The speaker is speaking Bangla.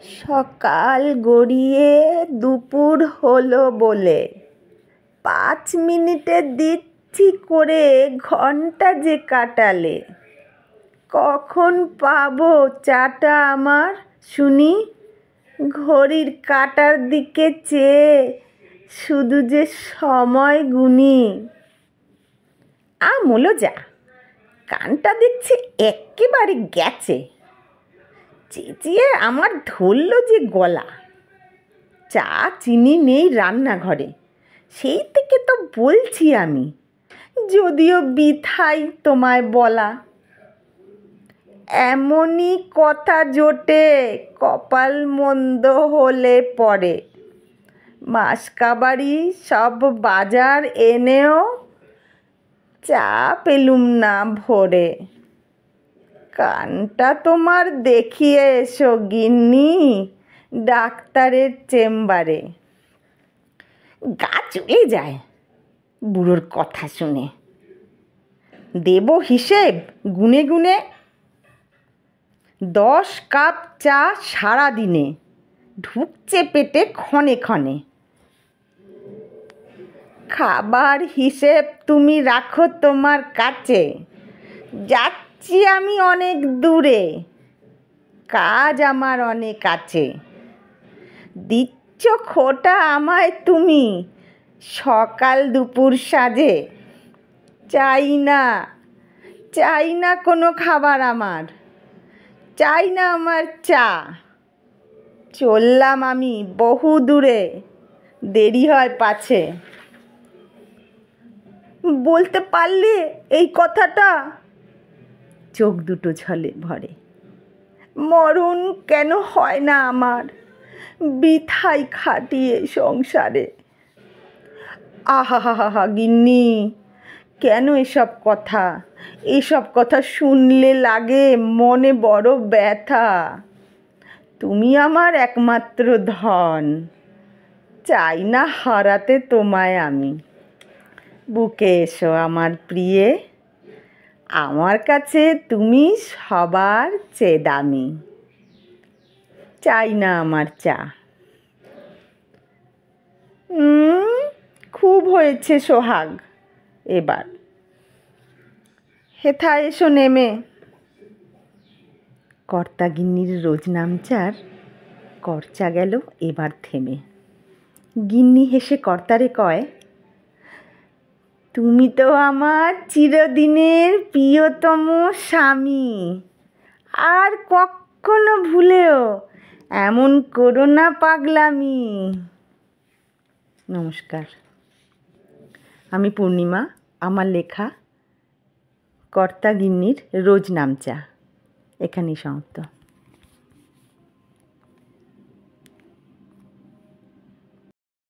সকাল গড়িয়ে দুপুর হলো বলে 5 মিনিটে দিচ্ছি করে ঘন্টা যে কাটালে, কখন পাবো চাটা আমার শুনি? ঘড়ির কাঁটার দিকে চেয়ে শুধু যে সময় গুনি। আমুলো যা, কানটা দেখছি একেবারে গেছে। চেঁচিয়ে আমার ধরল যে গলা। চা চিনি নেই রান্নাঘরে, সেই থেকে তো বলছি আমি, যদিও বৃথাই তোমায় বলা। এমনই কথা জোটে কপাল মন্দ হলে পরে, মাসকাবারি সব বাজার এনেও চা পেলুম না ভরে। কানটা তোমার দেখিয়ে এসো গিন্নি ডাক্তারের চেম্বারে। গা চলে যায় বুড়োর কথা শুনে। দেব হিসেব গুনে গুনে, 10 কাপ চা সারা দিনে ঢুকছে পেটে ক্ষণে ক্ষণে। খাবার হিসেব তুমি রাখো তোমার কাছে, যাচ্ছি আমি অনেক দূরে, কাজ আমার অনেক আছে। দিচ্ছ খোটা আমায় তুমি সকাল দুপুর সাজে। চাই না কোনো খাবার আমার, চাই না আমার চা। চললাম আমি বহু দূরে, দেরি হয় পাছে। বলতে পারলে এই কথাটা? চোখ দুটো ঝলে ভরে। মরণ কেন হয় না আমার বৃথাই খাটিয়ে সংসারে। আহা গিন্নি, কেন এসব কথা শুনলে লাগে মনে বড় ব্যথা। তুমি আমার একমাত্র ধন, চাই না হারাতে তোমায় আমি। বুকে এসো আমার প্রিয়ে, আমার কাছে তুমি সবার চেয়ে দামি। চাই না আমার চা। খুব হয়েছে সোহাগ, এবার হেথা এসো নেমে। কর্তা গিন্নির রোজ নামচার করচা গেল এবার থেমে। গিন্নি হেসে কর্তারে কয়, তুমি তো আমার চিরদিনের প্রিয়তম স্বামী, আর কখনো ভুলেও এমন করো না পাগলামি। নমস্কার, আমি পূর্ণিমা। আমার লেখা কর্তা গিন্নির রোজ নামচা এখানেই সমাপ্ত।